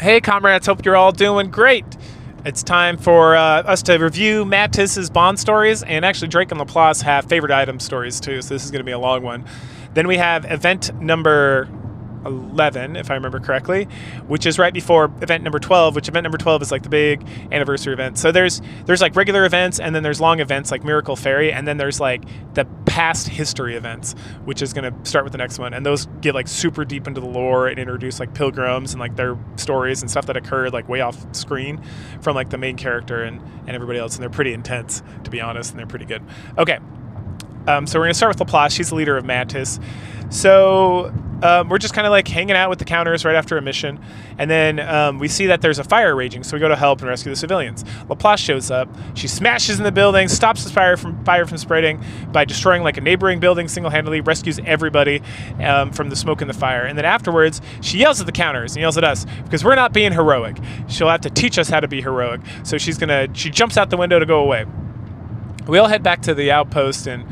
Hey comrades, hope you're all doing great. It's time for us to review Mattis's Bond stories, and actually Drake and Laplace have favorite item stories too, so this is going to be a long one. Then we have event number 11, if I remember correctly, which is right before event number 12, which event number 12 is like the big anniversary event. So there's like regular events, and then there's long events like Miracle Ferry, and then there's like the past history events, which is going to start with the next one. And those get like super deep into the lore and introduce like pilgrims and like their stories and stuff that occurred like way off screen from like the main character and everybody else. And they're pretty intense, to be honest, and they're pretty good. Okay. So we're going to start with Laplace. She's the leader of Mattis. So we're just kind of like hanging out with the counters right after a mission. And then we see that there's a fire raging. So we go to help and rescue the civilians. Laplace shows up. She smashes in the building, stops the fire from spreading by destroying like a neighboring building single-handedly, rescues everybody from the smoke and the fire. And then afterwards, she yells at the counters and yells at us because we're not being heroic. She'll have to teach us how to be heroic. So she jumps out the window to go away. We all head back to the outpost, and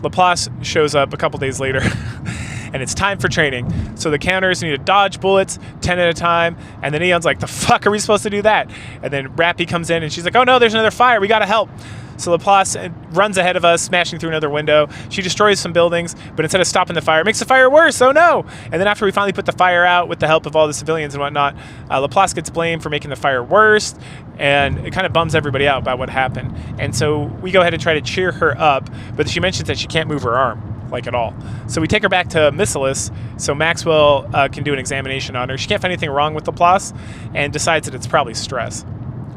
Laplace shows up a couple days later, and it's time for training. So the counters need to dodge bullets 10 at a time, and then Eon's like, the fuck are we supposed to do that? And then Rappy comes in, and she's like, oh no, there's another fire, we gotta help. So Laplace runs ahead of us, smashing through another window. She destroys some buildings, but instead of stopping the fire, it makes the fire worse. Oh no! And then after we finally put the fire out with the help of all the civilians and whatnot, Laplace gets blamed for making the fire worse, and it kind of bums everybody out about what happened. And so we go ahead and try to cheer her up, but she mentions that she can't move her arm, like at all. So we take her back to Missilis, so Maxwell can do an examination on her. She can't find anything wrong with Laplace, and decides that it's probably stress.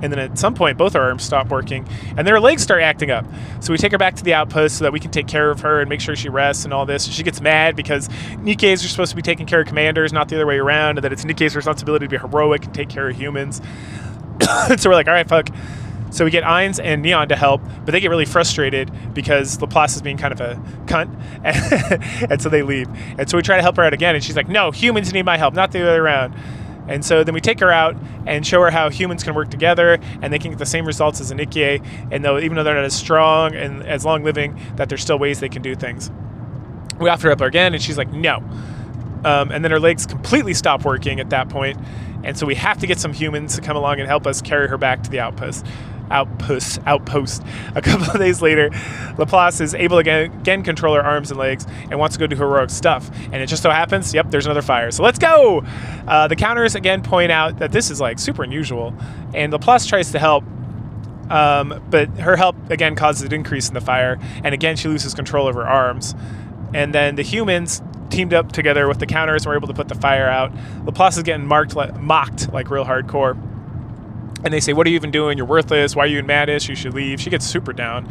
And then at some point, both our arms stop working, and then her legs start acting up. So we take her back to the outpost so that we can take care of her and make sure she rests and all this. She gets mad because Nikke's are supposed to be taking care of commanders, not the other way around, and that it's Nikke's responsibility to be heroic and take care of humans. So we're like, all right, fuck. So we get Ainz and Neon to help, but they get really frustrated because Laplace is being kind of a cunt, and so they leave. And so we try to help her out again, and she's like, no, humans need my help, not the other way around. And so then we take her out and show her how humans can work together, and they can get the same results as a Nikke, and even though they're not as strong and as long-living, that there's still ways they can do things. We offer her up again, and she's like, no. And then her legs completely stop working at that point, and so we have to get some humans to come along and help us carry her back to the outpost. A couple of days later, Laplace is able to again control her arms and legs and wants to go do heroic stuff. And it just so happens, yep, there's another fire. So let's go! The counters again point out that this is like super unusual, and Laplace tries to help, but her help again causes an increase in the fire, and again she loses control of her arms. And then the humans teamed up together with the counters and were able to put the fire out. Laplace is getting mocked like real hardcore. And they say, what are you even doing? You're worthless. Why are you in Mattis? You should leave. She gets super down.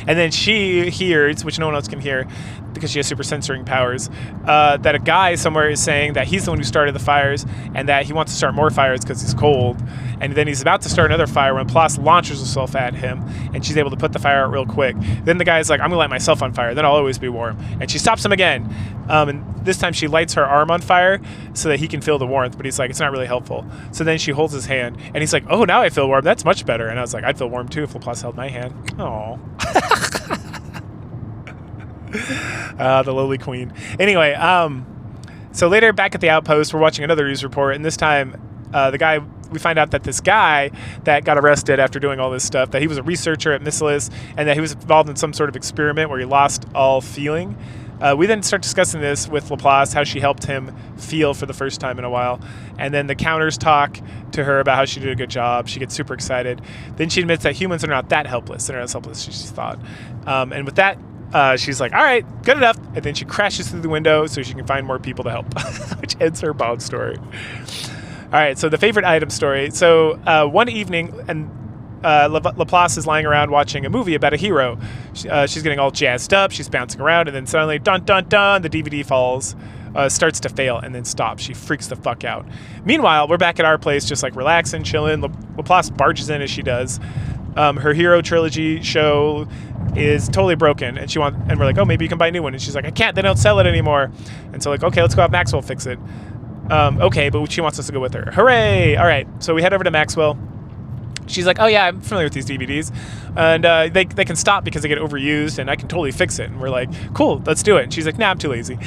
And then she hears, which no one else can hear because she has super censoring powers, that a guy somewhere is saying that he's the one who started the fires and that he wants to start more fires because he's cold. And then he's about to start another fire when Laplace launches herself at him, and she's able to put the fire out real quick. Then the guy's like, I'm going to light myself on fire. Then I'll always be warm. And she stops him again. And this time she lights her arm on fire so that he can feel the warmth, but he's like, it's not really helpful. So then she holds his hand, and he's like, oh, now I feel warm. That's much better. And I was like, I'd feel warm too if Laplace held my hand. Aww. The lowly queen. Anyway, so later back at the outpost, we're watching another news report, and this time we find out that this guy that got arrested after doing all this stuff, that he was a researcher at Missilis, and that he was involved in some sort of experiment where he lost all feeling. We then start discussing this with Laplace, how she helped him feel for the first time in a while. And then the counters talk to her about how she did a good job. She gets super excited. Then she admits that humans are not that helpless. They're not as helpless as she thought. And with that, she's like, all right, good enough. And then she crashes through the window so she can find more people to help, which ends her Bond story. All right, so the favorite item story. So one evening, and Laplace is lying around watching a movie about a hero. She's getting all jazzed up. She's bouncing around, and then suddenly, dun, dun, dun, the DVD falls, starts to fail, and then stops. She freaks the fuck out. Meanwhile, we're back at our place just like relaxing, chilling. Laplace barges in as she does. Her Hero Trilogy show is totally broken, and we're like, oh, maybe you can buy a new one. And she's like, I can't, they don't sell it anymore. And so like, okay, let's go have Maxwell fix it. Okay, but she wants us to go with her. Hooray! All right, so we head over to Maxwell. She's like, oh yeah, I'm familiar with these DVDs, and they can stop because they get overused, and I can totally fix it. And we're like, cool, let's do it. And she's like, nah, I'm too lazy.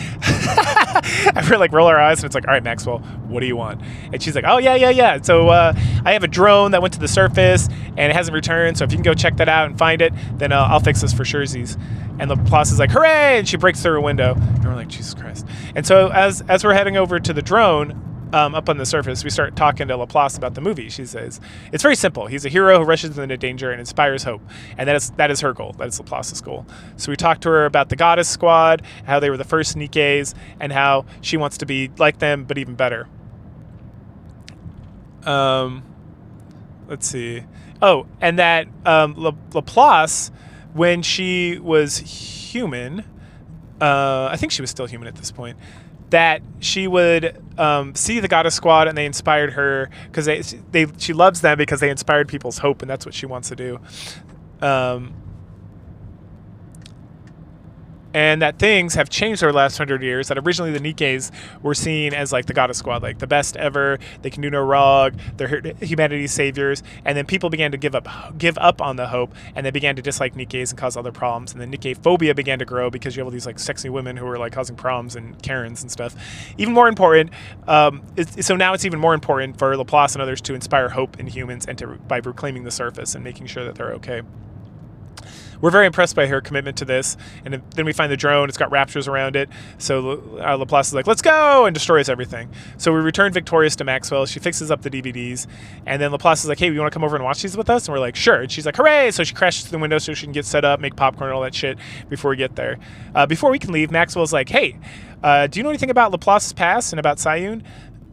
And we're like, roll our eyes, and it's like, all right, Maxwell, what do you want? And she's like, oh yeah. So I have a drone that went to the surface, and it hasn't returned. So if you can go check that out and find it, then I'll fix this for surezies. And Laplace is like, hooray! And she breaks through a window, and we're like, Jesus Christ. And so as we're heading over to the drone, up on the surface, we start talking to Laplace about the movie. She says, it's very simple. He's a hero who rushes into danger and inspires hope. And that is her goal. That is Laplace's goal. So we talked to her about the Goddess Squad, how they were the first Nikkes, and how she wants to be like them, but even better. Let's see. Oh, and that Laplace, when she was human, I think she was still human at this point, that she would see the Goddess Squad, and they inspired her because she loves them because they inspired people's hope, and that's what she wants to do. And that things have changed over the last 100 years. That originally the Nikkes were seen as like the Goddess Squad, like the best ever. They can do no wrong. They're humanity's saviors. And then people began to give up on the hope, and they began to dislike Nikkes and cause other problems. And then Nikke phobia began to grow because you have all these like sexy women who are like causing problems and Karens and stuff. Even more important, so now it's even more important for Laplace and others to inspire hope in humans and by reclaiming the surface and making sure that they're okay. We're very impressed by her commitment to this, and then we find the drone. It's got raptors around it, so Laplace is like, let's go, and destroys everything. So we return victorious to Maxwell. She fixes up the DVDs, and then Laplace is like, hey, you want to come over and watch these with us? And we're like, sure. And she's like, hooray! So she crashes through the window so she can get set up, make popcorn and all that shit before we get there. Before we can leave, Maxwell's like, hey, do you know anything about Laplace's past and about Sayun?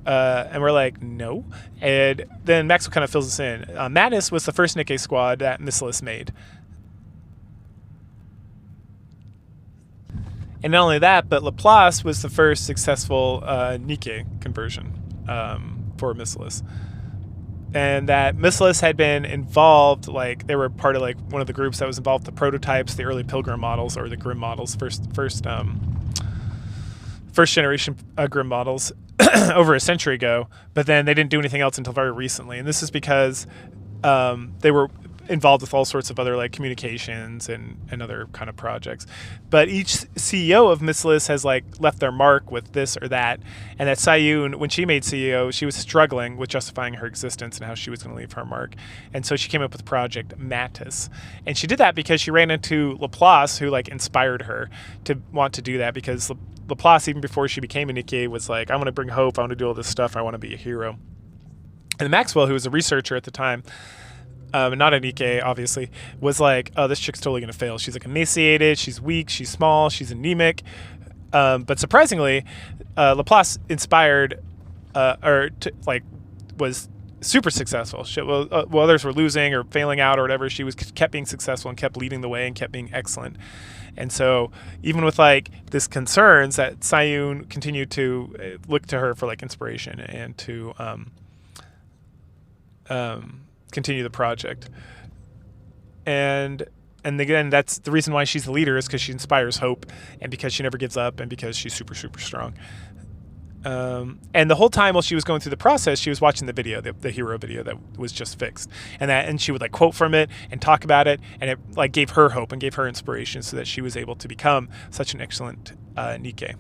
And we're like, no. And then Maxwell kind of fills us in. Madness was the first Nikke squad that Missilus made. And not only that, but Laplace was the first successful Nikke conversion for Missilus. And that Missilus had been involved, like they were part of like one of the groups that was involved with the prototypes, the early Pilgrim models or the Grim models, first generation Grim models over a century ago. But then they didn't do anything else until very recently. And this is because they were involved with all sorts of other like communications and other kind of projects. But each CEO of Missilus has like left their mark with this or that. And that Sayun, when she made CEO, she was struggling with justifying her existence and how she was going to leave her mark. And so she came up with Project Mattis. And she did that because she ran into Laplace, who like inspired her to want to do that, because Laplace, even before she became a Nikke, was like, I want to bring hope, I want to do all this stuff, I want to be a hero. And Maxwell, who was a researcher at the time, not a Nikke, obviously, was like, oh, this chick's totally going to fail. She's like emaciated, she's weak, she's small, she's anemic. But surprisingly, Laplace inspired, was super successful. While others were losing or failing out or whatever, she kept being successful and kept leading the way and kept being excellent. And so even with like this concerns, that Sayun continued to look to her for like inspiration and to continue the project. And again, that's the reason why she's the leader, is because she inspires hope and because she never gives up and because she's super, super strong. And the whole time while she was going through the process, she was watching the video, the hero video that was just fixed, and she would like quote from it and talk about it, and it like gave her hope and gave her inspiration so that she was able to become such an excellent Nikke.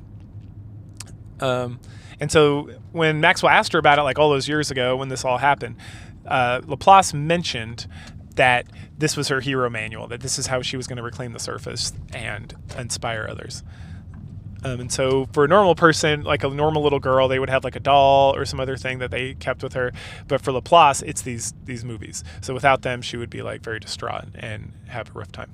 And so when Maxwell asked her about it, like all those years ago when this all happened, Laplace mentioned that this was her hero manual, that this is how she was going to reclaim the surface and inspire others. And so for a normal person, like a normal little girl, they would have like a doll or some other thing that they kept with her. But for Laplace, it's these movies. So without them, she would be like very distraught and have a rough time.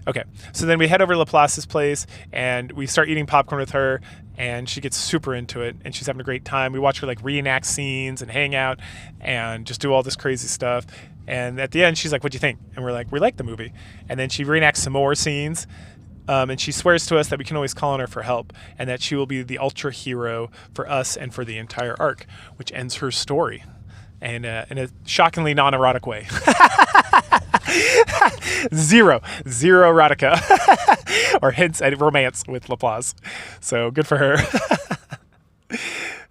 Okay, so then we head over to Laplace's place and we start eating popcorn with her, and she gets super into it and she's having a great time. We watch her like reenact scenes and hang out and just do all this crazy stuff. And at the end, she's like, "What'd you think?" And we're like, "We like the movie." And then she reenacts some more scenes. And she swears to us that we can always call on her for help, and that she will be the ultra hero for us and for the entire arc, which ends her story, and in a shockingly non-erotic way. Zero erotica or hints at romance with Laplace. So good for her.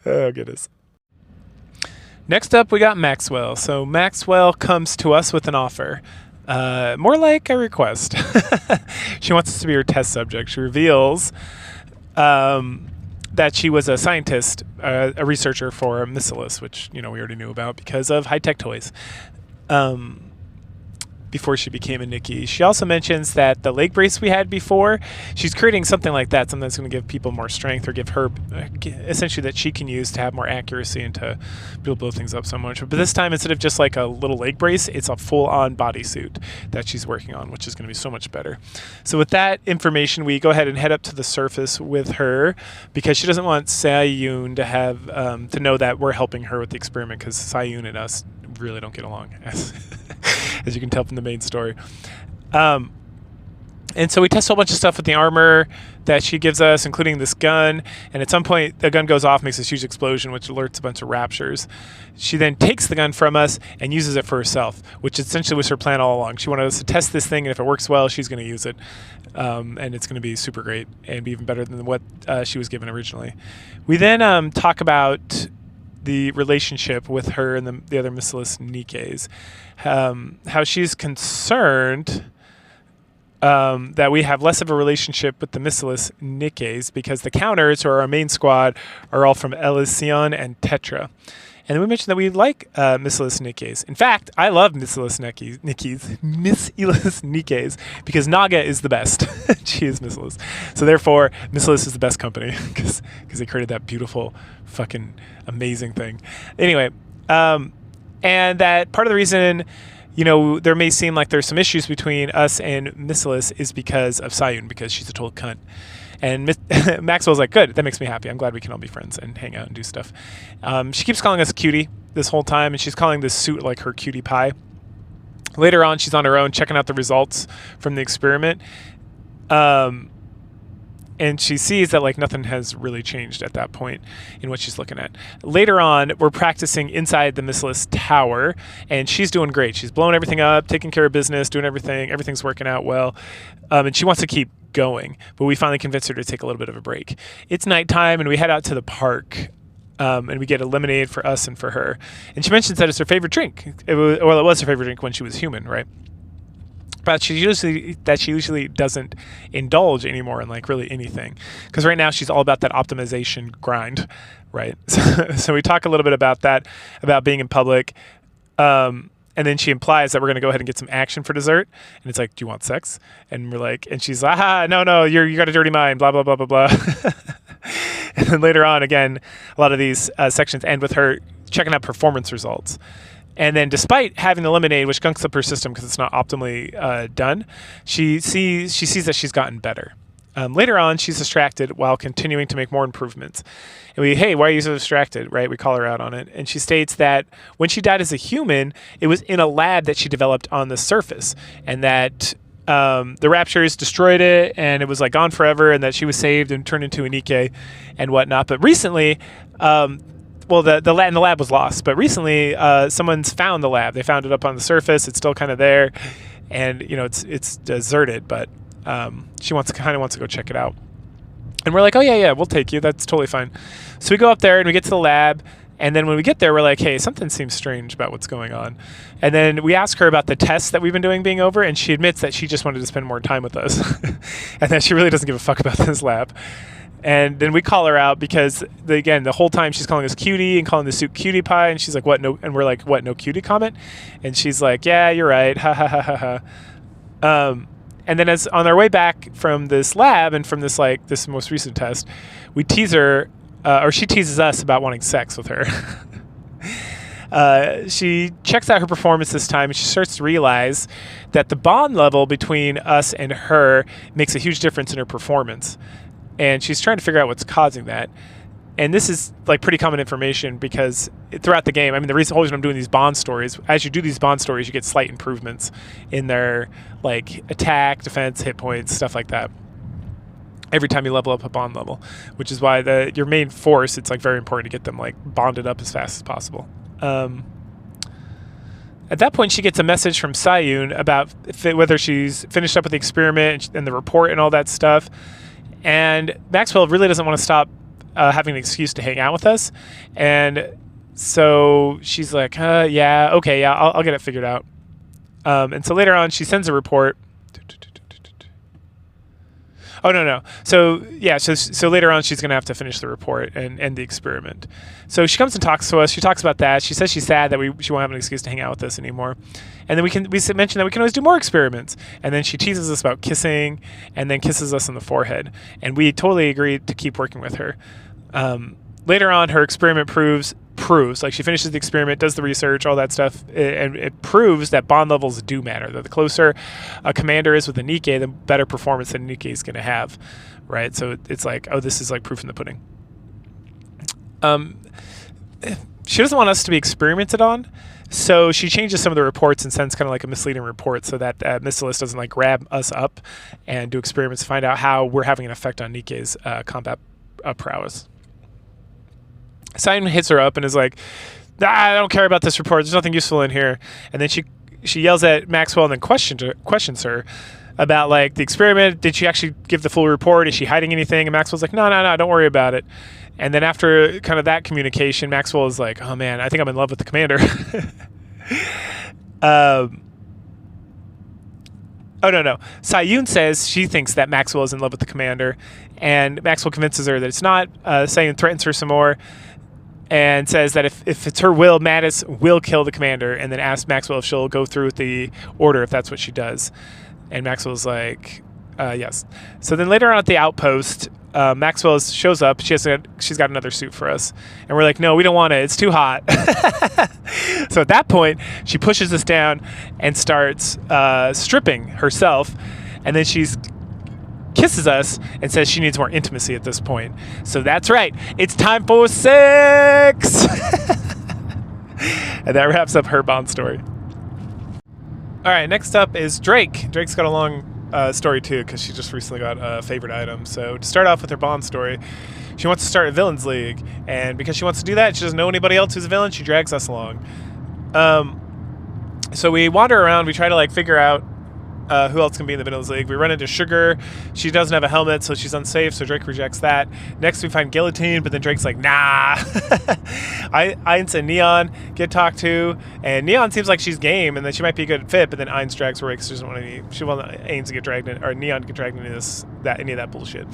Oh goodness. Next up, we got Maxwell. So Maxwell comes to us with an offer. More like a request. She wants us to be her test subject. She reveals that she was a scientist, a researcher for Missilus, which we already knew about because of high-tech toys. Before she became a Nikke. She also mentions that the leg brace we had before, she's creating something like that, something that's going to give people more strength or give her essentially that she can use to have more accuracy and to be able to blow things up so much. But this time, instead of just like a little leg brace, it's a full-on bodysuit that she's working on, which is going to be so much better. So with that information, we go ahead and head up to the surface with her because she doesn't want Sayun to have to know that we're helping her with the experiment, because Sayun and us really don't get along, as you can tell from the main story. And so we test a whole bunch of stuff with the armor that she gives us, including this gun. And at some point, the gun goes off, makes this huge explosion, which alerts a bunch of raptures. She then takes the gun from us and uses it for herself, which essentially was her plan all along. She wanted us to test this thing, and if it works well, she's going to use it. And it's going to be super great and be even better than what she was given originally. We then talk about the relationship with her and the other Missilus Nikkes, how she's concerned that we have less of a relationship with the Missilus Nikkes because the counters, or our main squad, are all from Elysion and Tetra. And then we mentioned that we like Missilus Nikkes. In fact, I love Missilus Nikkes because Naga is the best. She is Missilus. So therefore, Missilus is the best company because they created that beautiful, fucking amazing thing. Anyway, and that part of the reason, there may seem like there's some issues between us and Missilus is because of Sayun, because she's a total cunt. And Maxwell's like, good, that makes me happy. I'm glad we can all be friends and hang out and do stuff. She keeps calling us cutie this whole time, and she's calling this suit like her cutie pie. Later on, she's on her own checking out the results from the experiment. And she sees that like nothing has really changed at that point in what she's looking at. Later on, we're practicing inside the Missilus Tower, and she's doing great. She's blowing everything up, taking care of business, doing everything. Everything's working out well, and she wants to keep going. But we finally convince her to take a little bit of a break. It's nighttime, and we head out to the park, and we get a lemonade for us and for her. And she mentions that it's her favorite drink. It was her favorite drink when she was human, right? But she usually doesn't indulge anymore in like really anything, because right now she's all about that optimization grind, right? So we talk a little bit about that, about being in public, and then she implies that we're going to go ahead and get some action for dessert, and it's like, do you want sex? And we're like, and she's like, no, you got a dirty mind, blah blah blah blah blah. And then later on, again, a lot of these sections end with her checking out performance results. And then despite having the lemonade, which gunks up her system because it's not optimally done, she sees that she's gotten better. Later on, she's distracted while continuing to make more improvements. And hey, why are you so distracted, right? We call her out on it. And she states that when she died as a human, it was in a lab that she developed on the surface, and that the Raptures destroyed it, and it was like gone forever, and that she was saved and turned into a Nikke and whatnot. But recently, the lab was lost, but recently someone's found the lab. They found it up on the surface. It's still kind of there, and it's deserted. But she wants to go check it out. And we're like, oh yeah, we'll take you. That's totally fine. So we go up there and we get to the lab. And then when we get there, we're like, hey, something seems strange about what's going on. And then we ask her about the tests that we've been doing being over, and she admits that she just wanted to spend more time with us, and that she really doesn't give a fuck about this lab. And then we call her out because, the whole time she's calling us cutie and calling the suit cutie pie. And she's like, what, no? And we're like, what, no cutie comment? And she's like, yeah, you're right. Ha, ha, ha, ha, ha. And then as on our way back from this lab and from this most recent test, we tease her, or she teases us about wanting sex with her. She checks out her performance this time, and she starts to realize that the bond level between us and her makes a huge difference in her performance. And she's trying to figure out what's causing that. And this is like pretty common information because throughout the game, I mean, the whole reason I'm doing these bond stories, as you do these bond stories, you get slight improvements in their like attack, defense, hit points, stuff like that, every time you level up a bond level, which is why your main force, it's like very important to get them like bonded up as fast as possible. At that point, she gets a message from Sayun about whether she's finished up with the experiment and the report and all that stuff. And Maxwell really doesn't want to stop having an excuse to hang out with us. And So she's like, yeah, okay, yeah, I'll get it figured out. And so later on, she sends a report. Oh no. So yeah, so later on she's gonna have to finish the report and end the experiment. So she comes and talks to us. She talks about that. She says she's sad that she won't have an excuse to hang out with us anymore. And then we mention that we can always do more experiments. And then she teases us about kissing, and then kisses us on the forehead. And we totally agreed to keep working with her. Later on, her experiment proves like she finishes the experiment, does the research, all that stuff, and it proves that bond levels do matter. That the closer a commander is with a Nikke, the better performance that Nikke is going to have, right? So it's like, oh, this is like proof in the pudding. She doesn't want us to be experimented on, so she changes some of the reports and sends kind of like a misleading report so that Missilus doesn't like grab us up and do experiments to find out how we're having an effect on Nikke's combat prowess. Simon hits her up and is like, I don't care about this report. There's nothing useful in here. And then she yells at Maxwell and then questions her about like the experiment. Did she actually give the full report? Is she hiding anything? And Maxwell's like, no, don't worry about it. And then after kind of that communication, Maxwell is like, oh man, I think I'm in love with the commander. Oh, no. Sayun says she thinks that Maxwell is in love with the commander. And Maxwell convinces her that it's not. Sayun threatens her some more. And says that if it's her will, Mattis will kill the commander, and then asks Maxwell if she'll go through with the order if that's what she does. And Maxwell's like, yes. So then later on at the outpost, Maxwell shows up. She's got another suit for us. And we're like, no, we don't want it. It's too hot. So at that point, she pushes us down and starts stripping herself. And then she's kisses us and says she needs more intimacy at this point. So that's right, it's time for sex. And that wraps up her Bond story. All right, next up is Drake. Drake's got a long story too because she just recently got a favorite item. So to start off with her Bond story, she wants to start a villains league, and because she wants to do that, she doesn't know anybody else who's a villain. She drags us along. So we wander around. We try to like figure out who else can be in the Villains League. We run into Sugar. She doesn't have a helmet, so she's unsafe, so Drake rejects that. Next, we find Guillotine, but then Drake's like, nah. Ainz and Neon get talked to, and Neon seems like she's game, and then she might be a good fit, but then Ainz drags her away because she want Ainz to get dragged in, or Neon to get dragged into any of that bullshit.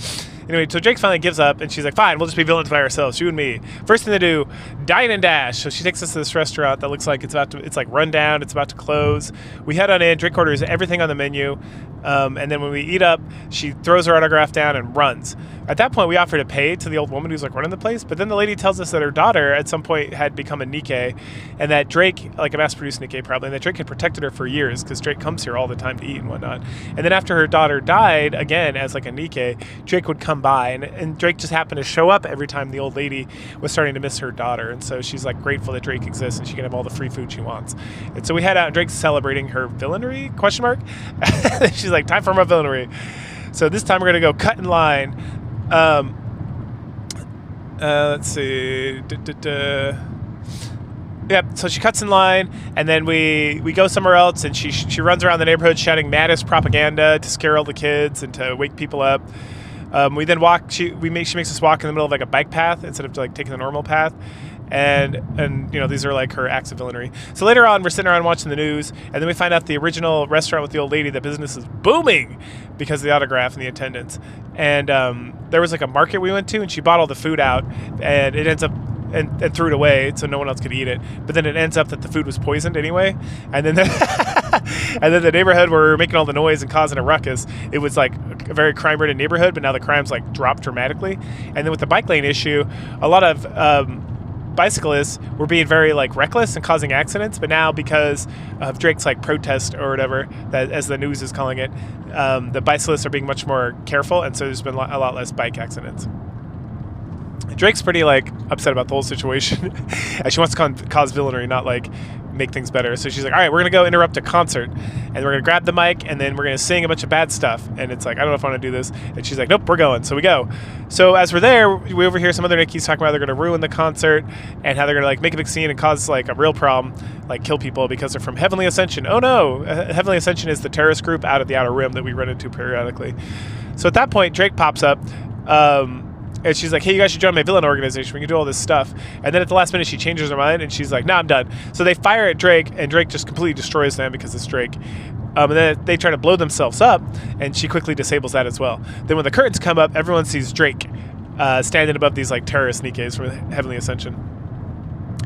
Anyway, so Drake finally gives up, and she's like, fine, we'll just be villains by ourselves, you and me. First thing to do, dine and dash. So she takes us to this restaurant that looks like it's like run down, it's about to close. We head on in, Drake orders everything on the menu, and then when we eat up, she throws her autograph down and runs. At that point, we offer to pay to the old woman who's like running the place, but then the lady tells us that her daughter at some point had become a Nikke, and that Drake, like a mass-produced Nikke probably, and that Drake had protected her for years because Drake comes here all the time to eat and whatnot. And then after her daughter died, again, as like a Nikke, Drake would come by, and Drake just happened to show up every time the old lady was starting to miss her daughter, and so she's like grateful that Drake exists and she can have all the free food she wants. And so we head out, and Drake's celebrating her villainy, ? She's like, time for my villainy. So this time we're going to go cut in line. Let's see. Yep, so she cuts in line, and then we go somewhere else, and she runs around the neighborhood shouting Mattis propaganda to scare all the kids and to wake people up. We then walk. She makes us walk in the middle of like a bike path instead of like taking the normal path, and you know, these are like her acts of villainy. So later on, we're sitting around watching the news, and then we find out the original restaurant with the old lady, that business is booming because of the autograph and the attendance. And there was like a market we went to, and she bought all the food out, and it ends up and threw it away so no one else could eat it. But then it ends up that the food was poisoned anyway, and then and then the neighborhood where we were making all the noise and causing a ruckus, it was like a very crime-ridden neighborhood, but now the crime's like dropped dramatically. And then with the bike lane issue, a lot of bicyclists were being very like reckless and causing accidents, but now because of Drake's like protest or whatever, that as the news is calling it, the bicyclists are being much more careful, and so there's been a lot less bike accidents. Drake's pretty like upset about the whole situation. And she wants to cause villainy, not like make things better. So she's like, all right, we're gonna go interrupt a concert, and we're gonna grab the mic, and then we're gonna sing a bunch of bad stuff. And it's like, I don't know if I want to do this. And she's like, nope, we're going. So we go. So as we're there, we overhear some other Nikkes talking about how they're gonna ruin the concert and how they're gonna like make a big scene and cause like a real problem, like kill people because they're from Heavenly Ascension. Oh no, Heavenly Ascension is the terrorist group out of the Outer Rim that we run into periodically. So at that point, Drake pops up. And she's like, hey, you guys should join my villain organization. We can do all this stuff. And then at the last minute, she changes her mind, and she's like, nah, I'm done. So they fire at Drake, and Drake just completely destroys them because it's Drake. And then they try to blow themselves up, and she quickly disables that as well. Then when the curtains come up, everyone sees Drake standing above these like terrorist Nikkes from Heavenly Ascension.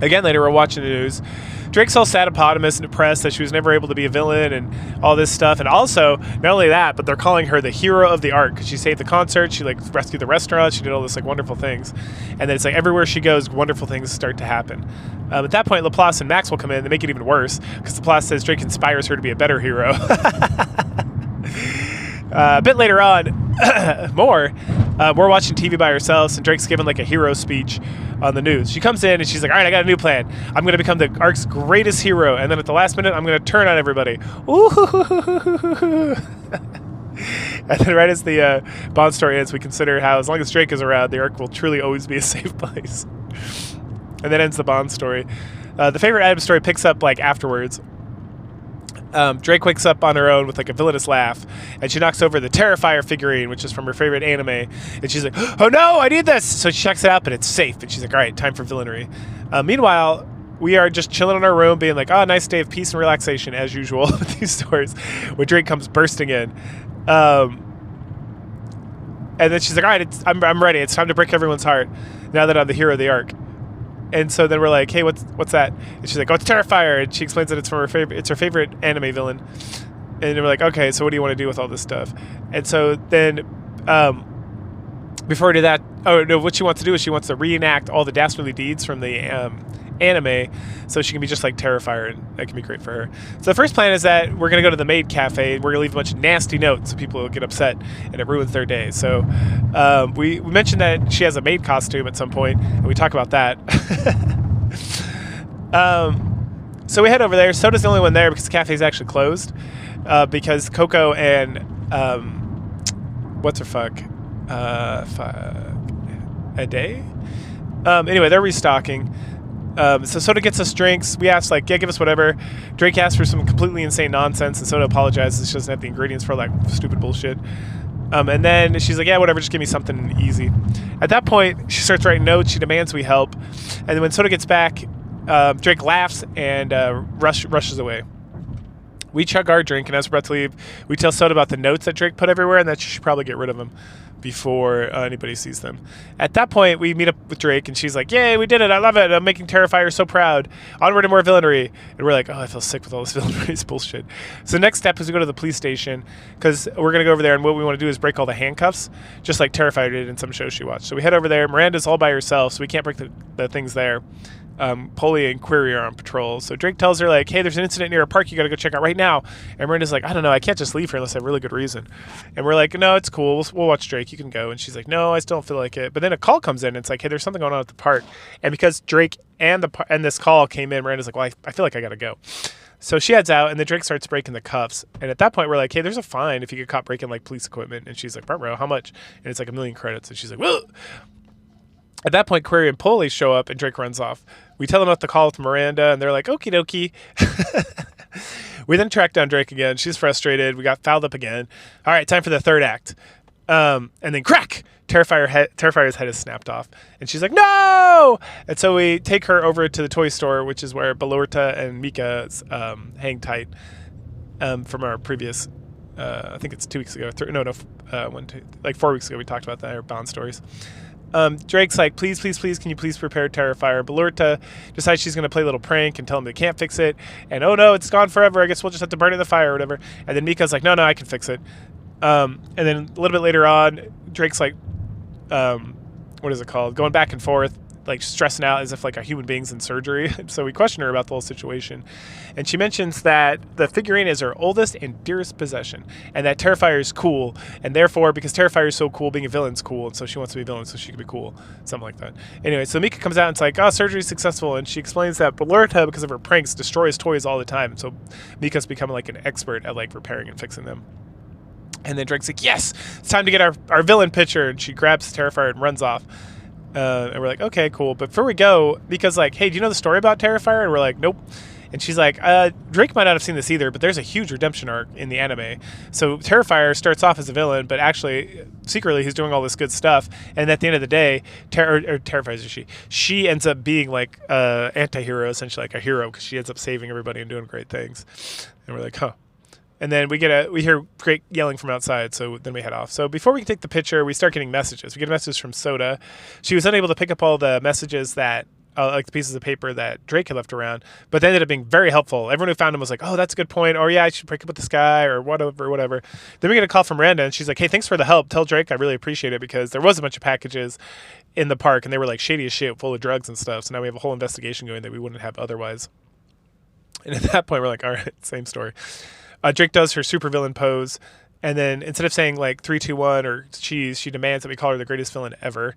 Again, later we're watching the news. Drake's all sad, eponymous, and depressed that she was never able to be a villain and all this stuff. And also, not only that, but they're calling her the hero of the arc because she saved the concert, she like rescued the restaurant, she did all this like wonderful things. And then it's like everywhere she goes, wonderful things start to happen. At that point, Laplace and Max will come in. They make it even worse because Laplace says Drake inspires her to be a better hero. A bit later on, we're watching TV by ourselves, and Drake's giving like a hero speech on the news. She comes in and she's like, all right, I got a new plan. I'm going to become the arc's greatest hero. And then at the last minute, I'm going to turn on everybody. Ooh. And then right as the Bond story ends, we consider how as long as Drake is around, the arc will truly always be a safe place. And that ends the Bond story. The favorite item story picks up like afterwards. Drake wakes up on her own with like a villainous laugh, and she knocks over the Terrifier figurine, which is from her favorite anime, and she's like, oh no, I need this! So she checks it out, but it's safe, and she's like, all right, time for villainy. Meanwhile, we are just chilling in our room, being like, oh, nice day of peace and relaxation, as usual with these stories, when Drake comes bursting in. And then she's like, all right, I'm ready, it's time to break everyone's heart, now that I'm the hero of the arc. And so then we're like, hey, what's that? And she's like, oh, it's Terrifier. And she explains that it's from her favorite anime villain. And we're like, okay, so what do you want to do with all this stuff? And so then, before we do that, oh no, what she wants to do is she wants to reenact all the dastardly deeds from the anime, so she can be just like Terrifier, and that can be great for her. So the first plan is that we're gonna go to the maid cafe, and we're gonna leave a bunch of nasty notes so people will get upset, and it ruins their day. So we mentioned that she has a maid costume at some point, and we talk about that. So we head over there. Soda's the only one there because the cafe's actually closed, because Coco and what's her fuck a day. Anyway, they're restocking. So Soda gets us drinks. We ask, like, yeah, give us whatever. Drake asks for some completely insane nonsense, and Soda apologizes. She doesn't have the ingredients for, like, stupid bullshit. And then she's like, yeah, whatever, just give me something easy. At that point, she starts writing notes. She demands we help. And then when Soda gets back, Drake laughs and rushes away. We chug our drink, and as we're about to leave, we tell Soda about the notes that Drake put everywhere and that she should probably get rid of them before anybody sees them. At that point, we meet up with Drake, and she's like, yay, we did it, I love it, I'm making Terrifier so proud, onward and more villainy. And we're like, oh, I feel sick with all this villainy, it's bullshit. So the next step is we go to the police station, because we're going to go over there, and what we want to do is break all the handcuffs, just like Terrifier did in some shows she watched. So we head over there. Miranda's all by herself, so we can't break the things there. Polly and Query are on patrol. So Drake tells her, like, hey, there's an incident near a park you gotta go check out right now. And Miranda's like, I don't know, I can't just leave her unless I have a really good reason. And we're like, no, it's cool, we'll watch Drake, you can go. And she's like, no, I still don't feel like it. But then a call comes in, and it's like, hey, there's something going on at the park. And because Drake and this call came in, Miranda's like, well, I feel like I gotta go. So she heads out, and then Drake starts breaking the cuffs. And at that point, we're like, hey, there's a fine if you get caught breaking, like, police equipment. And she's like, bro, how much? And it's like 1 million credits. And she's like, whoa. At that point, Query and Polly show up, and Drake runs off. We tell them about the call with Miranda, and they're like, okie dokie. We then track down Drake again. She's frustrated. We got fouled up again. All right, time for the third act. And then crack! Terrifier's head is snapped off. And she's like, no! And so we take her over to the toy store, which is where Balorta and Mika's hang tight from our previous, I think it's 2 weeks ago. 4 weeks ago we talked about that, our Bond stories. Drake's like, please, can you please prepare Terrifier? Balorta decides she's going to play a little prank and tell him they can't fix it. And, oh no, it's gone forever. I guess we'll just have to burn it in the fire or whatever. And then Mika's like, no, I can fix it. And then a little bit later on, Drake's like, what is it called? Going back and forth, like stressing out as if like a human being's in surgery. So we question her about the whole situation. And she mentions that the figurine is her oldest and dearest possession, and that Terrifier is cool, and therefore, because Terrifier is so cool, being a villain's cool, and so she wants to be a villain so she can be cool. Something like that. Anyway, so Mika comes out and it's like, oh, surgery's successful, and she explains that Balorta, because of her pranks, destroys toys all the time. So Mika's becoming like an expert at like repairing and fixing them. And then Drake's like, yes, it's time to get our villain picture, and she grabs Terrifier and runs off. And we're like, okay, cool. But before we go, because like, hey, do you know the story about Terrifier? And we're like, nope. And she's like, Drake might not have seen this either, but there's a huge redemption arc in the anime. So Terrifier starts off as a villain, but actually, secretly, he's doing all this good stuff. And at the end of the day, Terrifier is she ends up being like anti-hero, essentially like a hero, because she ends up saving everybody and doing great things. And we're like, huh. And then we hear great yelling from outside, so then we head off. So before we can take the picture, we start getting messages. We get a message from Soda. She was unable to pick up all the messages that, like the pieces of paper that Drake had left around, but they ended up being very helpful. Everyone who found them was like, oh, that's a good point, or yeah, I should break up with this guy, or whatever. Then we get a call from Randa, and she's like, hey, thanks for the help. Tell Drake I really appreciate it, because there was a bunch of packages in the park, and they were like shady as shit, full of drugs and stuff, so now we have a whole investigation going that we wouldn't have otherwise. And at that point, we're like, all right, same story. Drake does her supervillain pose, and then instead of saying like 3, 2, 1 or cheese, she demands that we call her the greatest villain ever.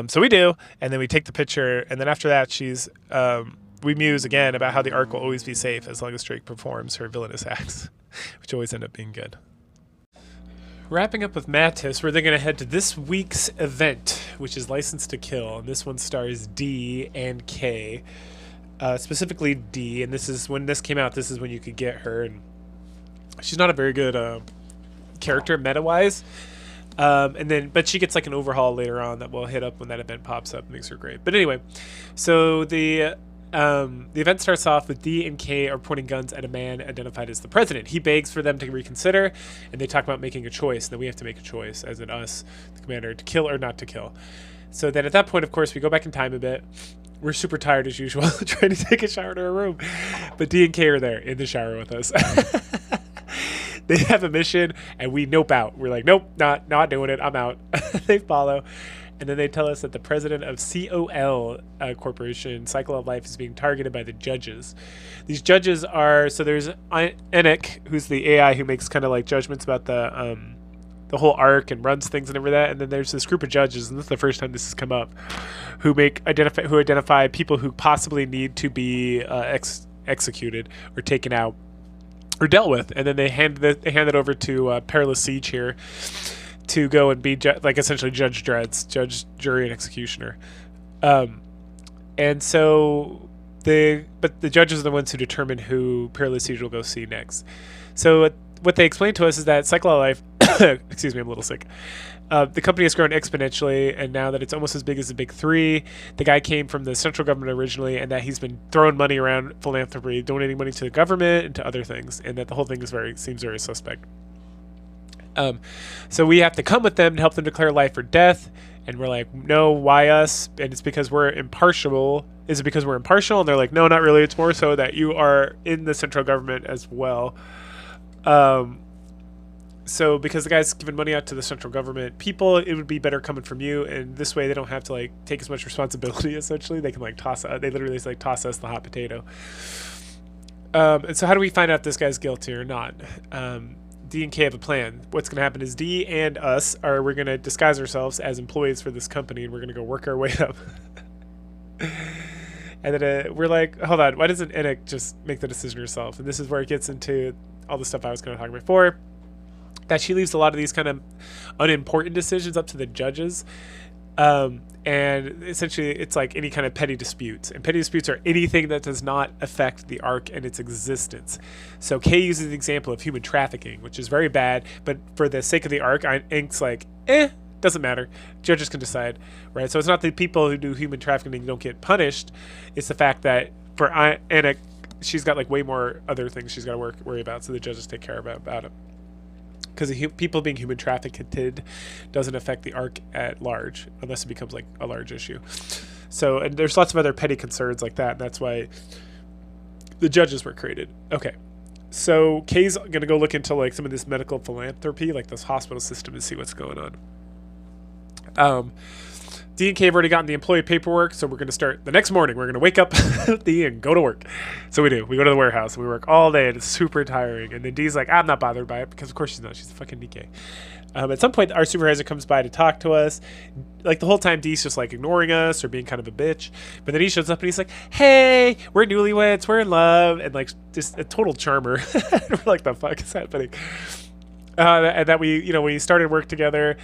So we do, and then we take the picture, and then after that, we muse again about how the arc will always be safe as long as Drake performs her villainous acts, which always end up being good. Wrapping up with Mattis, we're then going to head to this week's event, which is License to Kill, and this one stars D and K, specifically D, and this is when this came out. This is when you could get her, and she's not a very good character meta-wise. But she gets like an overhaul later on that we'll hit up when that event pops up. Makes her great. But anyway, so the event starts off with D and K are pointing guns at a man identified as the president. He begs for them to reconsider, and they talk about making a choice. And then we have to make a choice, as in us, the commander, to kill or not to kill. So then at that point, of course, we go back in time a bit. We're super tired as usual, trying to take a shower to our room. But D and K are there in the shower with us. They have a mission, and we nope out. We're like, nope, not doing it. I'm out. They follow. And then they tell us that the president of COL Corporation, Cycle of Life, is being targeted by the judges. These judges are, so there's Nikke, who's the AI who makes kind of like judgments about the whole arc and runs things and everything like that. And then there's this group of judges, and this is the first time this has come up, who identify people who possibly need to be executed or taken out or dealt with, and then they hand it over to Perilous Siege here to go and be essentially Judge Dredd's, judge, jury, and executioner. And so the judges are the ones who determine who Perilous Siege will go see next. So what they explain to us is that Cycle of Life, excuse me, I'm a little sick. The company has grown exponentially, and now that it's almost as big as the big three, the guy came from the central government originally, and that he's been throwing money around philanthropy, donating money to the government and to other things, and that the whole thing seems very suspect. So we have to come with them to help them declare life or death, and we're like, no, why us? And it's because we're impartial. Is it because we're impartial? And they're like, no, not really. It's more so that you are in the central government as well. So because the guy's giving money out to the central government people, it would be better coming from you, and this way they don't have to like take as much responsibility. Essentially, they can like they literally like toss us the hot potato. And so how do we find out if this guy's guilty or not? D and K have a plan. What's going to happen is D and us we're going to disguise ourselves as employees for this company, and we're going to go work our way up. And then we're like, hold on, why doesn't Nikke just make the decision herself? And this is where it gets into all the stuff I was going to talk about before. That she leaves a lot of these kind of unimportant decisions up to the judges. And essentially, it's like any kind of petty disputes. And petty disputes are anything that does not affect the arc and its existence. So Kay uses the example of human trafficking, which is very bad. But for the sake of the arc, Ink's like, doesn't matter. Judges can decide, right? So it's not the people who do human trafficking don't get punished. It's the fact that for Nikke, she's got like way more other things she's got to worry about. So the judges take care about it. Because people being human trafficked doesn't affect the arc at large unless it becomes like a large issue. So, and there's lots of other petty concerns like that, and that's why the judges were created. Okay, so Kay's gonna go look into like some of this medical philanthropy, like this hospital system, and see what's going on. D and K have already gotten the employee paperwork, so we're going to start the next morning. We're going to wake up D and go to work. So we do. We go to the warehouse, and we work all day, and it's super tiring. And then D's like, I'm not bothered by it, because of course she's not. She's a fucking Nikke. At some point, our supervisor comes by to talk to us. Like the whole time, D's just like ignoring us or being kind of a bitch. But then he shows up, and he's like, hey, we're newlyweds, we're in love, and like just a total charmer. We're like, the fuck is happening? And that we started work together.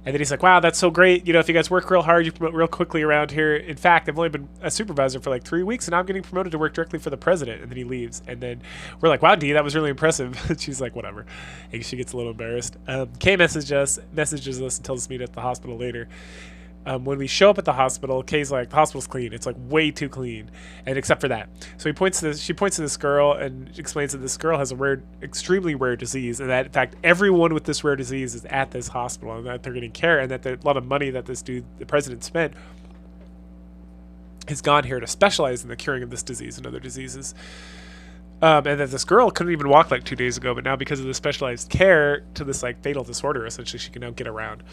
And then he's like, wow, that's so great. You know, if you guys work real hard, you promote real quickly around here. In fact, I've only been a supervisor for like 3 weeks, and now I'm getting promoted to work directly for the president. And then he leaves. And then we're like, wow, Dee, that was really impressive. She's like, whatever. And she gets a little embarrassed. Kay messages us and tells us to meet at the hospital later. When we show up at the hospital, Kay's like, the hospital's clean. It's like way too clean, and except for that. So she points to this girl and explains that this girl has a rare, extremely rare disease, and that in fact everyone with this rare disease is at this hospital, and that they're getting care, and that a lot of money that this dude, the president, spent has gone here to specialize in the curing of this disease and other diseases. And that this girl couldn't even walk like 2 days ago, but now because of the specialized care to this like fatal disorder, essentially she can now get around.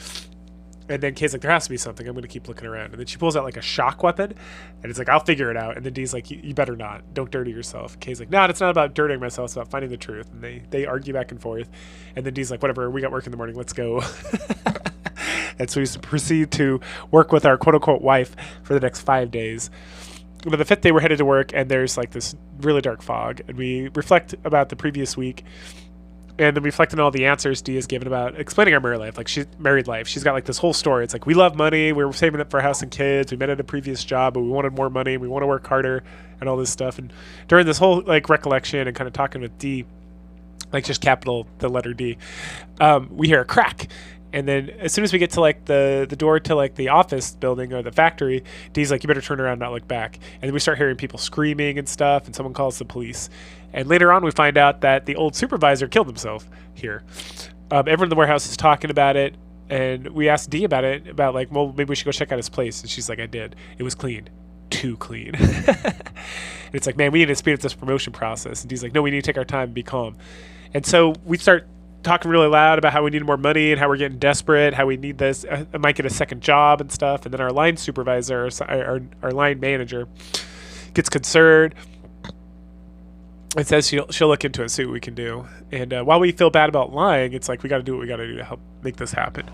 And then Kay's like, there has to be something. I'm going to keep looking around. And then she pulls out like a shock weapon. And it's like, I'll figure it out. And then Dee's like, you better not. Don't dirty yourself. Kay's like, no, it's not about dirtying myself. It's about finding the truth. And they argue back and forth. And then Dee's like, whatever, we got work in the morning. Let's go. And so we proceed to work with our quote-unquote wife for the next 5 days. But the 5th day, we're headed to work. And there's like this really dark fog. And we reflect about the previous week. And then reflect on all the answers Dee has given about explaining our married life. Like, she's married life. She's got like this whole story. It's like, we love money. We were saving up for a house and kids. We met at a previous job, but we wanted more money. We want to work harder and all this stuff. And during this whole like recollection and kind of talking with Dee, like just capital the letter D, we hear a crack. And then as soon as we get to like the door to like the office building or the factory, Dee's like, you better turn around and not look back. And then we start hearing people screaming and stuff, and someone calls the police. And later on we find out that the old supervisor killed himself here. Everyone in the warehouse is talking about it, and we asked Dee about it, about like, well, maybe we should go check out his place. And she's like, I did. It was clean. Too clean. And it's like, man, we need to speed up this promotion process. And Dee's like, no, we need to take our time and be calm. And so we start talking really loud about how we need more money and how we're getting desperate, how we need this. I might get a second job and stuff. And then our line supervisor, our line manager, gets concerned and says she'll look into it, see what we can do. And while we feel bad about lying, it's like we got to do what we got to do to help make this happen.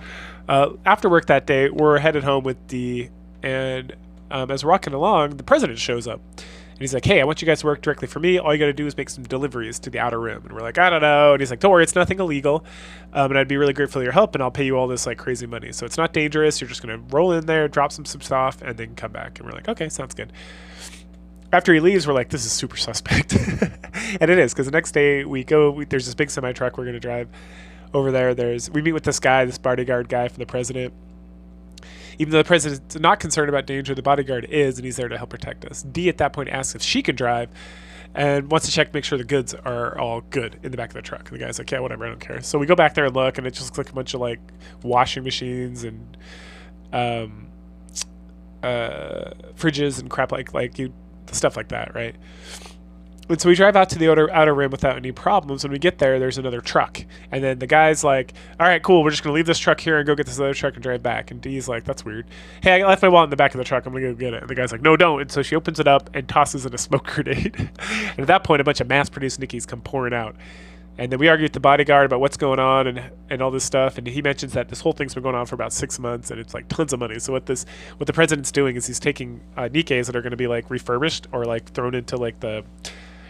After work that day, we're headed home with Dee, and as we're walking along, the president shows up. And he's like, hey, I want you guys to work directly for me. All you got to do is make some deliveries to the outer rim. And we're like, I don't know. And he's like, don't worry, it's nothing illegal. And I'd be really grateful for your help, and I'll pay you all this like crazy money. So it's not dangerous. You're just going to roll in there, drop some stuff, and then come back. And we're like, okay, sounds good. After he leaves, we're like, this is super suspect. And it is, because the next day there's this big semi-truck we're going to drive over there. We meet with this guy, this bodyguard guy from the president. Even though the president's not concerned about danger, the bodyguard is, and he's there to help protect us. Dee at that point asks if she can drive and wants to check to make sure the goods are all good in the back of the truck. And the guy's like, yeah, whatever, I don't care. So we go back there and look, and it just looks like a bunch of like washing machines and fridges and crap stuff like that, right? And so we drive out to the outer rim without any problems. When we get there, there's another truck. And then the guy's like, all right, cool, we're just going to leave this truck here and go get this other truck and drive back. And Dee's like, that's weird. Hey, I left my wallet in the back of the truck. I'm going to go get it. And the guy's like, no, don't. And so she opens it up and tosses in a smoke grenade. And at that point, a bunch of mass-produced Nikkes come pouring out. And then we argue with the bodyguard about what's going on and all this stuff. And he mentions that this whole thing's been going on for about 6 months, and it's like tons of money. So what the president's doing is he's taking Nikkes that are going to be like refurbished or like thrown into like the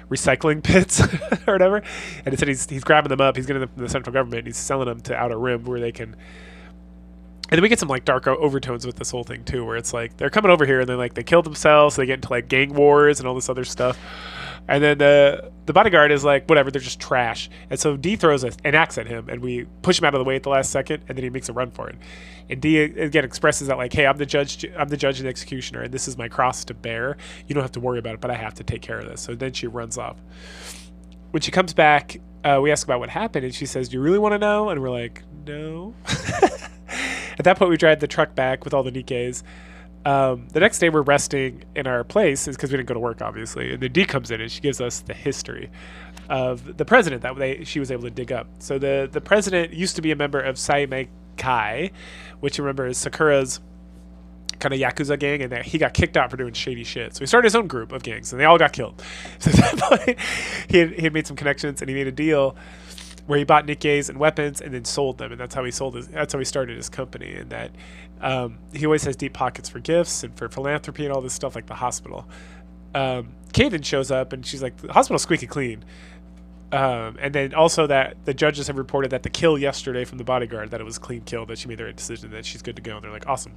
recycling pits or whatever, and instead he's grabbing them up, he's getting them from the central government, and he's selling them to outer rim where they can. And then we get some like dark overtones with this whole thing too, where it's like they're coming over here and then like they kill themselves, so they get into like gang wars and all this other stuff. And then the bodyguard is like, whatever, they're just trash. And so Dee throws an axe at him, and we push him out of the way at the last second, and then he makes a run for it. And Dee again expresses that like, hey, I'm the judge and the executioner, and this is my cross to bear. You don't have to worry about it, but I have to take care of this. So then she runs off. When she comes back, we ask about what happened, and she says, do you really want to know? And we're like, no. At that point, we drive the truck back with all the Nikkes. The next day we're resting in our place is because we didn't go to work, obviously. And then Dee comes in and she gives us the history of the president that she was able to dig up. So the president used to be a member of Saime Kai, which you remember is Sakura's kind of Yakuza gang, and that he got kicked out for doing shady shit. So he started his own group of gangs, and they all got killed. So at that point, he had made some connections, and he made a deal where he bought Nikkes and weapons and then sold them, and that's how he started his company. And that he always has deep pockets for gifts and for philanthropy and all this stuff, like the hospital. Kay then shows up, and she's like, the hospital's squeaky clean. And then also that the judges have reported that the kill yesterday from the bodyguard, that it was a clean kill, that she made the right decision, that she's good to go. And they're like, awesome.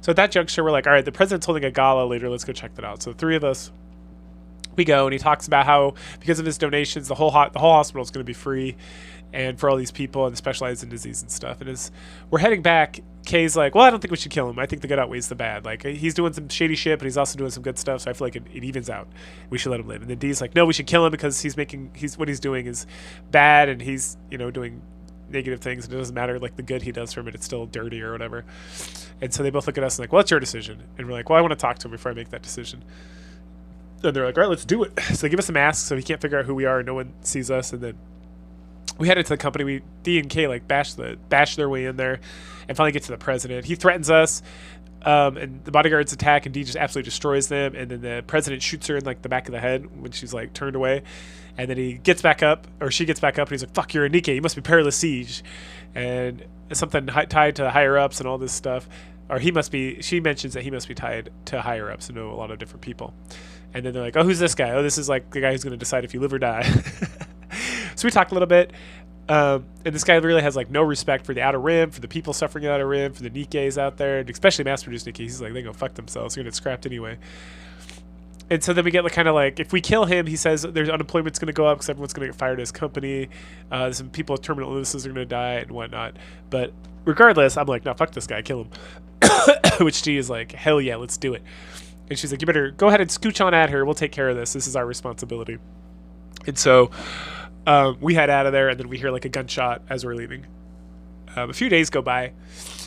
So at that juncture, we're like, all right, the president's holding a gala later. Let's go check that out. So the three of us, we go, and he talks about how because of his donations, the whole hospital is going to be free, and for all these people and specialized in disease and stuff. And as we're heading back, Kay's like, well, I don't think we should kill him. I think the good outweighs the bad. Like, he's doing some shady shit, but he's also doing some good stuff. So I feel like it evens out. We should let him live. And then Dee's like, no, we should kill him because what he's doing is bad, and he's, doing negative things, and it doesn't matter like the good he does from it, it's still dirty or whatever. And so they both look at us and like, well, it's your decision. And we're like, well, I want to talk to him before I make that decision. And they're like, all right, let's do it. So they give us a mask so he can't figure out who we are and no one sees us. And then we head into the company. D and K like bash their way in there and finally get to the president. He threatens us, and the bodyguards attack, and D just absolutely destroys them. And then the president shoots her in like the back of the head when she's like turned away. And then he gets back up, or she gets back up, and he's like, fuck, you're a Nikke. You must be perilous siege. And it's something tied to higher ups and all this stuff. Or she mentions that he must be tied to higher ups and know a lot of different people. And then they're like, oh, who's this guy? Oh, this is like the guy who's going to decide if you live or die. So we talked a little bit. And this guy really has like no respect for the Outer Rim, for the people suffering in the Outer Rim, for the Nikkes out there, and especially mass-produced Nikke. He's like, they go fuck themselves. They're going to get scrapped anyway. And so then we get like kind of like, if we kill him, he says there's unemployment's going to go up because everyone's going to get fired at his company. Some people with terminal illnesses are going to die and whatnot. But regardless, I'm like, no, fuck this guy, kill him. Which G is like, hell yeah, let's do it. And she's like, you better go ahead and scooch on at her. We'll take care of this. This is our responsibility. And so we head out of there, and then we hear like a gunshot as we're leaving. A few days go by,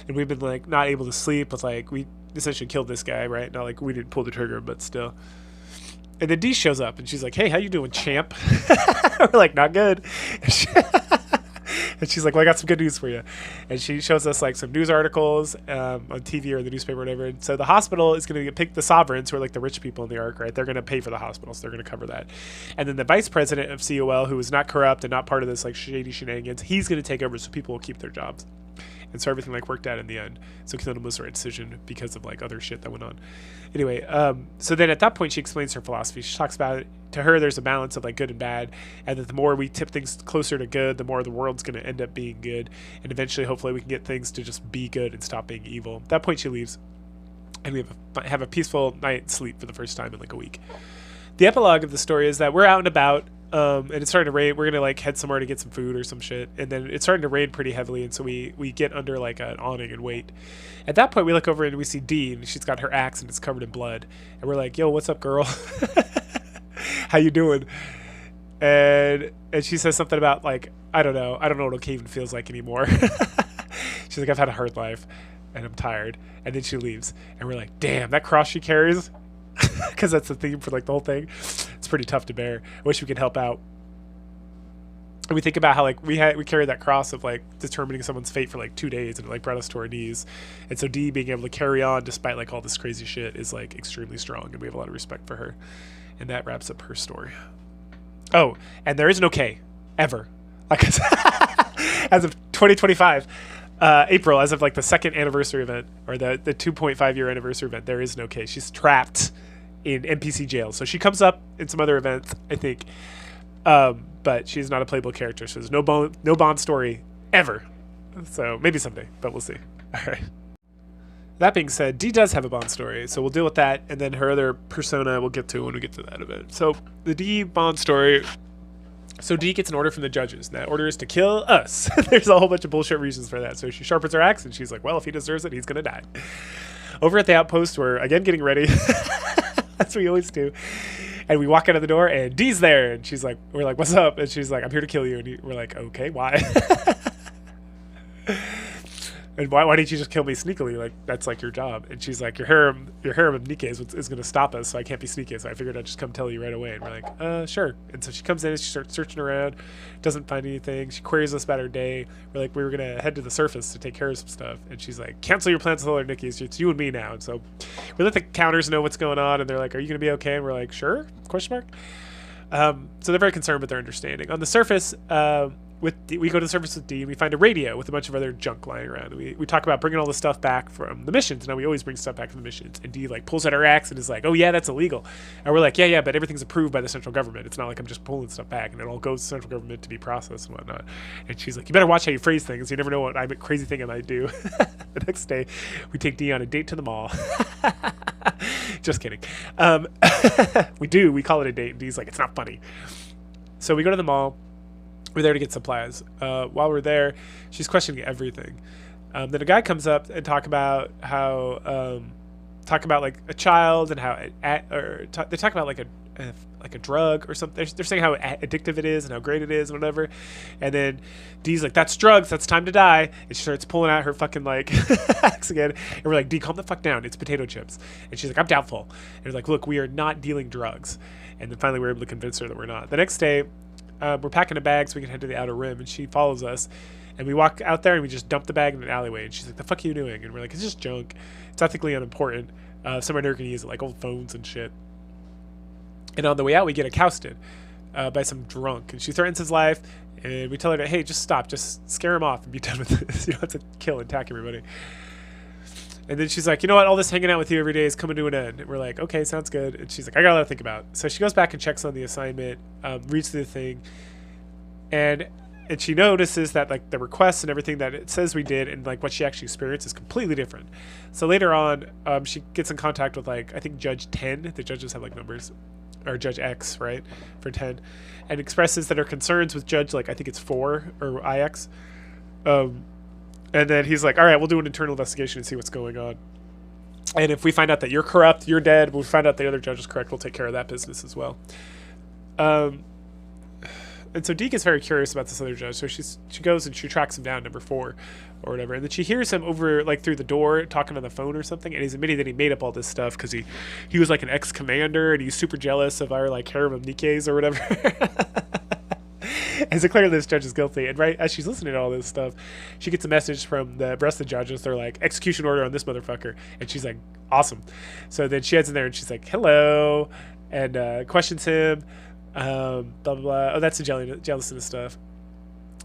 and we've been like not able to sleep with like, we essentially killed this guy, right? Not like we didn't pull the trigger, but still. And then Dee shows up, and she's like, hey, how you doing, champ? We're like, not good. And she's like, well, I got some good news for you. And she shows us like some news articles on TV or the newspaper or whatever. And so the hospital is going to pick the sovereigns, who are like the rich people in the arc, right? They're going to pay for the hospital, so they're going to cover that. And then the vice president of COL, who is not corrupt and not part of this like shady shenanigans, he's going to take over so people will keep their jobs. And so everything like worked out in the end. So Killenham was the right decision because of like other shit that went on. Anyway, so then at that point she explains her philosophy. She talks about it. To her, there's a balance of like good and bad, and that the more we tip things closer to good, the more the world's going to end up being good, and eventually, hopefully, we can get things to just be good and stop being evil. At that point, she leaves, and we have a peaceful night's sleep for the first time in like a week. The epilogue of the story is that we're out and about, and it's starting to rain. We're gonna like head somewhere to get some food or some shit, and then it's starting to rain pretty heavily, and so we get under like an awning and wait. At that point, we look over and we see Dee, and she's got her axe and it's covered in blood, and we're like, "Yo, what's up, girl? How you doing?" And she says something about like, I don't know what a cave feels like anymore. She's like, I've had a hard life, and I'm tired. And then she leaves, and we're like, damn, that cross she carries, because that's the theme for like the whole thing. It's pretty tough to bear. I wish we could help out. And we think about how like we carried that cross of like determining someone's fate for like 2 days, and it like brought us to our knees. And so Dee being able to carry on despite like all this crazy shit is like extremely strong, and we have a lot of respect for her. And that wraps up her story. Oh, and there is no K ever. Like as of 2025, April, as of like the second anniversary event, or the 2.5 year anniversary event, there is no K. She's trapped in NPC jail. So she comes up in some other events, I think. But she's not a playable character, so there's no Bond story ever. So maybe someday, but we'll see. All right. That being said, Dee does have a Bond story, so we'll deal with that, and then her other persona we'll get to when we get to that event. So the Dee Bond story. So Dee gets an order from the judges, and that order is to kill us. There's a whole bunch of bullshit reasons for that. So she sharpens her axe, and she's like, well, if he deserves it, he's going to die. Over at the outpost, we're again getting ready. That's what we always do. And we walk out of the door, and Dee's there, and she's like, we're like, what's up? And she's like, I'm here to kill you. And we're like, okay, why? And why didn't you just kill me sneakily? Like, that's like your job. And she's like, your harem of Nikke is going to stop us, so I can't be sneaky. So I figured I'd just come tell you right away. And we're like, sure. And so she comes in and she starts searching around, doesn't find anything. She queries us about her day. We're like, we were going to head to the surface to take care of some stuff. And she's like, cancel your plans with all our Nikkes. It's you and me now. And so we let the counters know what's going on. And they're like, are you going to be okay? And we're like, sure? Question mark. So they're very concerned, but they're understanding. On the surface, we go to the surface with D, and we find a radio with a bunch of other junk lying around. We talk about bringing all the stuff back from the missions. Now we always bring stuff back from the missions. And D like pulls out her axe and is like, "Oh yeah, that's illegal." And we're like, "Yeah, but everything's approved by the central government. It's not like I'm just pulling stuff back, and it all goes to the central government to be processed and whatnot." And she's like, "You better watch how you phrase things. You never know what crazy thing I might do." The next day, we take D on a date to the mall. Just kidding. We do. We call it a date, and D's like, "It's not funny." So we go to the mall. We're there to get supplies. While we're there, she's questioning everything. Then a guy comes up and talk about like a child and how they talk about like a drug or something. They're saying how addictive it is and how great it is and whatever. And then Dee's like, "That's drugs. That's time to die." And she starts pulling out her fucking like axe again. And we're like, "Dee, calm the fuck down. It's potato chips." And she's like, "I'm doubtful." And we're like, "Look, we are not dealing drugs." And then finally we're able to convince her that we're not. The next day, we're packing a bag so we can head to the outer rim, and she follows us, and we walk out there and we just dump the bag in an alleyway, and she's like, "The fuck are you doing?" And we're like, "It's just junk. It's ethically unimportant. Somebody never can use it, like old phones and shit." And on the way out, we get accosted by some drunk, and she threatens his life, and we tell her that, "Hey, just stop, just scare him off and be done with this. You don't have to kill and attack everybody." And then she's like, "You know what? All this hanging out with you every day is coming to an end." And we're like, "Okay, sounds good." And she's like, "I got a lot to think about." So she goes back and checks on the assignment, reads through the thing, and she notices that like the requests and everything that it says we did and like what she actually experienced is completely different. So later on, she gets in contact with like I think Judge 10. The judges have like numbers, or Judge X, right, for 10, and expresses that her concerns with Judge like I think it's 4 or IX. And then he's like, "All right, we'll do an internal investigation and see what's going on. And if we find out that you're corrupt, you're dead. We'll find out the other judge is correct. We'll take care of that business as well." And so Dee gets very curious about this other judge. So she goes and she tracks him down, number 4 or whatever. And then she hears him over like through the door talking on the phone or something. And he's admitting that he made up all this stuff because he was like an ex-commander and he's super jealous of our like harem of Nikkes or whatever. And so clearly this judge is guilty. And right as she's listening to all this stuff, she gets a message from the rest of the judges. They're like, "Execution order on this motherfucker." And she's like, "Awesome." So then she heads in there and she's like, "Hello," and questions him. Blah, blah, blah. Oh, that's the jealousy stuff.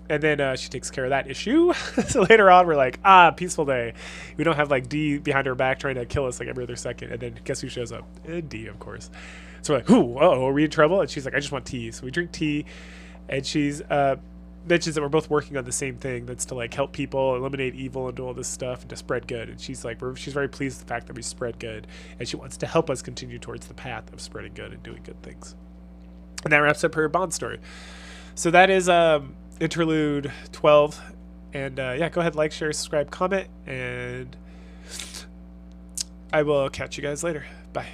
And then she takes care of that issue. So later on, we're like, peaceful day. We don't have like D behind our back trying to kill us like every other second. And then guess who shows up? D, of course. So we're like, "Who? Oh, are we in trouble?" And she's like, "I just want tea." So we drink tea. And she's mentions that we're both working on the same thing. That's to like help people, eliminate evil, and do all this stuff, and to spread good. And she's like, she's very pleased with the fact that we spread good, and she wants to help us continue towards the path of spreading good and doing good things. And that wraps up her Bond story. So that is interlude 12. And yeah, go ahead, like, share, subscribe, comment, and I will catch you guys later. Bye.